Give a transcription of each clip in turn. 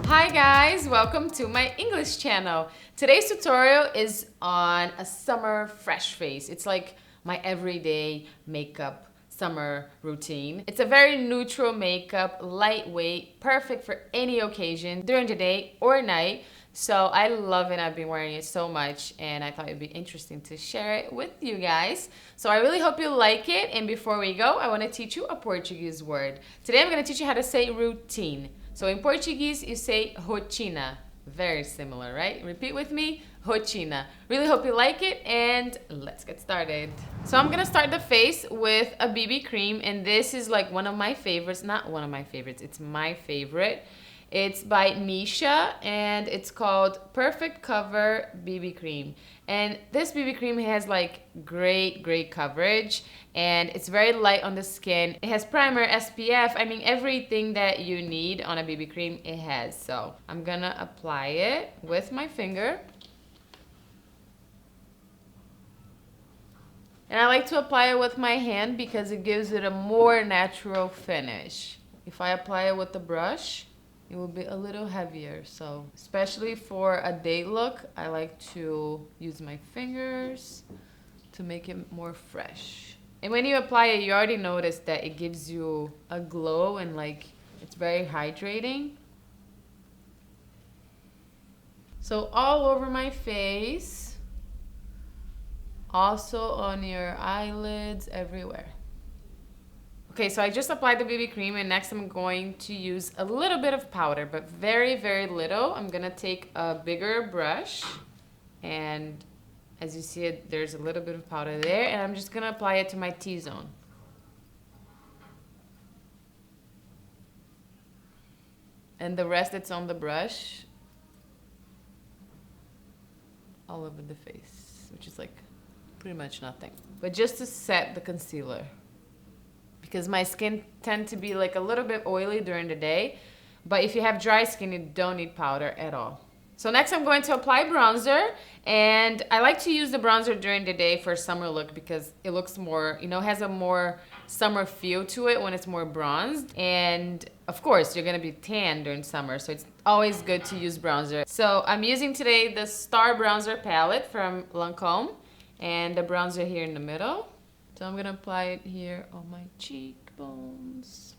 Hi guys, welcome to my English channel. Today's tutorial is on a summer fresh face. It's like my everyday makeup summer routine. It's a very neutral makeup, lightweight, perfect for any occasion during the day or night. So I love it. I've been wearing it so much and I thought it'd be interesting to share it with you guys. So I really hope you like it. And before we go, I want to teach you a Portuguese word. Today I'm going to teach you how to say routine. So in Portuguese, you say rotina. Very similar, right? Repeat with me, rotina. Really hope you like it and let's get started. So I'm gonna start the face with a BB cream, and this is like one of my favorites. Not one of my favorites, it's my favorite. It's by Missha and it's called Perfect Cover BB Cream. And this BB cream has like great coverage and it's very light on the skin. It has primer, SPF, I mean everything that you need on a BB cream it has. So I'm gonna apply it with my finger. And I like to apply it with my hand because it gives it a more natural finish. If I apply it with the brush, it will be a little heavier. So especially for a day look, I like to use my fingers to make it more fresh. And when you apply it, you already notice that it gives you a glow and like it's very hydrating. So all over my face, also on your eyelids, everywhere. Okay, so I just applied the BB cream and next I'm going to use a little bit of powder, but very little. I'm gonna take a bigger brush and as you see it, there's a little bit of powder there and I'm just gonna apply it to my T-zone. And the rest that's on the brush all over the face, which is like pretty much nothing. But just to set the concealer. Because my skin tends to be like a little bit oily during the day. But if you have dry skin, you don't need powder at all. So next I'm going to apply bronzer. And I like to use the bronzer during the day for a summer look because it looks more, you know, has a more summer feel to it when it's more bronzed. And of course, you're going to be tan during summer. So it's always good to use bronzer. So I'm using today the Star Bronzer palette from Lancome. And the bronzer here in the middle. So I'm gonna apply it here on my cheekbones.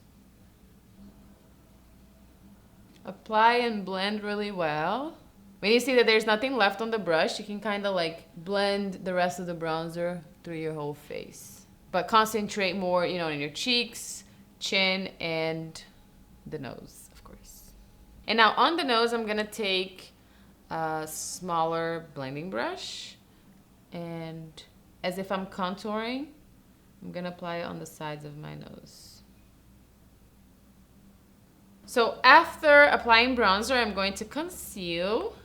Apply and blend really well. When you see that there's nothing left on the brush, you can kind of like blend the rest of the bronzer through your whole face. But concentrate more, you know, in your cheeks, chin, and the nose, of course. And now on the nose, I'm gonna take a smaller blending brush and as if I'm contouring, I'm gonna apply it on the sides of my nose. So after applying bronzer, I'm going to conceal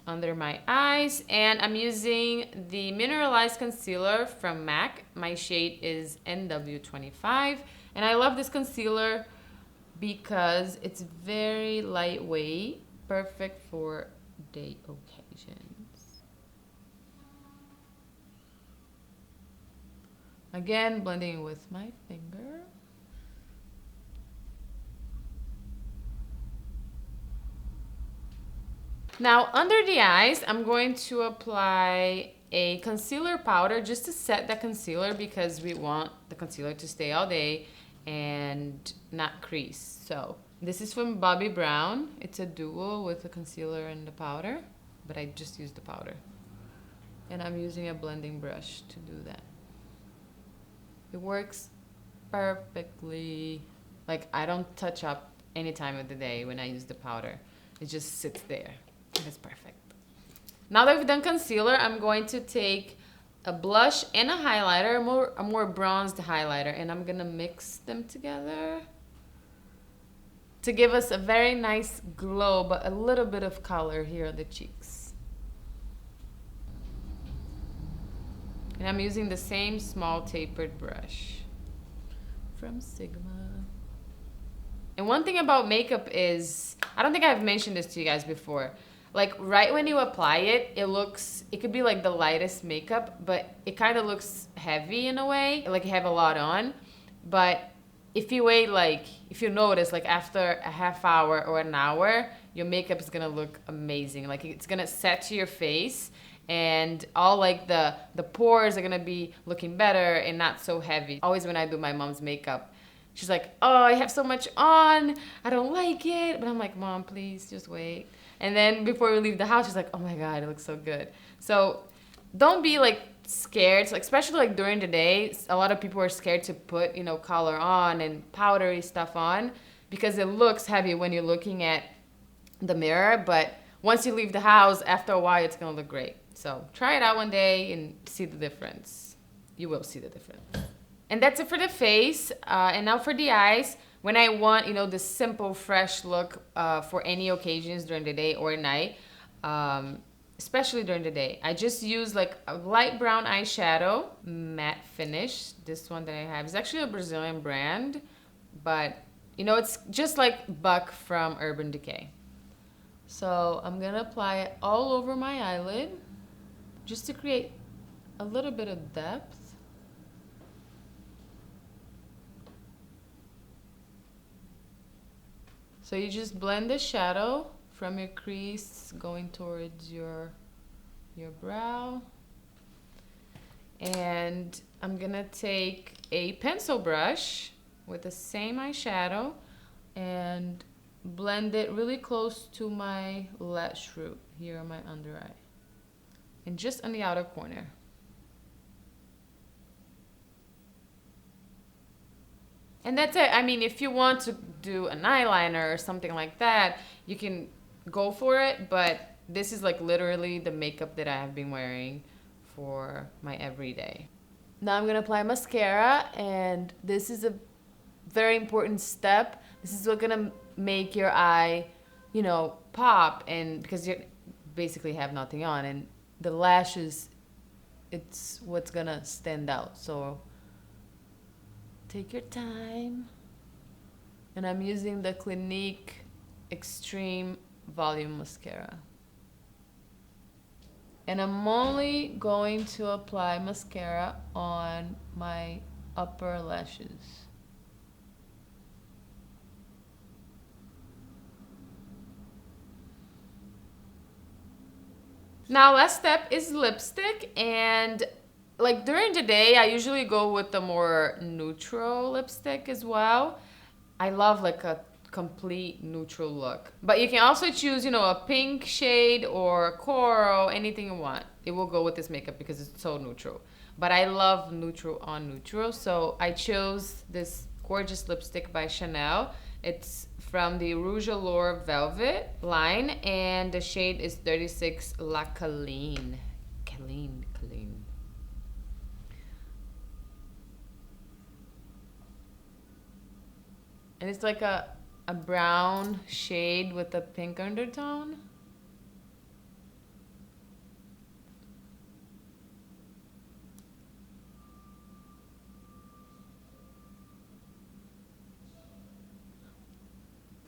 under my eyes and I'm using the mineralized concealer from MAC. My shade is NW25 and I love this concealer because it's very lightweight, perfect for day occasions. Again, blending with my finger. Now, under the eyes, I'm going to apply a concealer powder just to set the concealer because we want the concealer to stay all day and not crease. So, this is from Bobbi Brown. It's a duo with the concealer and the powder, but I just used the powder. And I'm using a blending brush to do that. It works perfectly. Like I don't touch up any time of the day when I use the powder. It just sits there. It's perfect. Now that we've done concealer, I'm going to take a blush and a highlighter, a more bronzed highlighter, and I'm gonna mix them together to give us a very nice glow, but a little bit of color here on the cheeks. And I'm using the same small tapered brush from Sigmat. And one thing about makeup is, I don't think I've mentioned this to you guys before. Like right when you apply it, it could be like the lightest makeup, but it kind of looks heavy in a way, like you have a lot on. But if you wait, like, if you notice, like after a half hour or an hour, your makeup is gonna look amazing. Like it's gonna set to your face, and all like the pores are gonna be looking better and not so heavy. Always when I do my mom's makeup, she's like, oh, I have so much on, I don't like it. But I'm like, Mom, please just wait. And then before we leave the house, she's like, oh my God, it looks so good. So don't be like scared, so especially like during the day. A lot of people are scared to put, you know, color on and powdery stuff on because it looks heavy when you're looking at the mirror. But once you leave the house, after a while, it's gonna look great. So try it out one day and see the difference. You will see the difference. And that's it for the face. And now for the eyes. When I want, you know, this simple, fresh look for any occasions during the day or night, especially during the day, I just use like a light brown eyeshadow, matte finish. This one that I have is actually a Brazilian brand, but you know, it's just like Buck from Urban Decay. So I'm gonna apply it all over my eyelid just to create a little bit of depth. So you just blend the shadow from your crease going towards your brow. And I'm gonna take a pencil brush with the same eyeshadow and blend it really close to my lash root here on my under eye. And just on the outer corner. And that's it. I mean, if you want to do an eyeliner or something like that, you can go for it. But this is like literally the makeup that I have been wearing for my everyday. Now I'm gonna apply mascara, and this is a very important step. This is what's gonna make your eye, you know, pop, and because you basically have nothing on, and the lashes, it's what's gonna stand out. So take your time. And I'm using the Clinique Extreme Volume Mascara. And I'm only going to apply mascara on my upper lashes. Now last step is lipstick, and like during the day, I usually go with the more neutral lipstick as well. I love like a complete neutral look. But you can also choose, you know, a pink shade or coral, anything you want. It will go with this makeup because it's so neutral. But I love neutral on neutral, so I chose this gorgeous lipstick by Chanel. It's from the Rouge Allure Velvet line, and the shade is 36 La Colleen. Colleen. And it's like a brown shade with a pink undertone.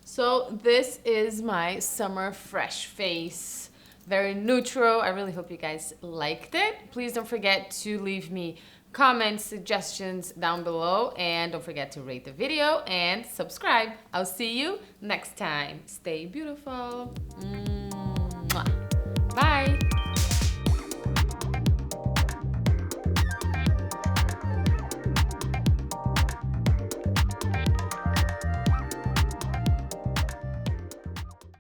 So this is my summer fresh face. Very neutral. I really hope you guys liked it. Please don't forget to leave me comments, suggestions down below, and don't forget to rate the video and subscribe. I'll see you next time. Stay beautiful. Mwah. Bye.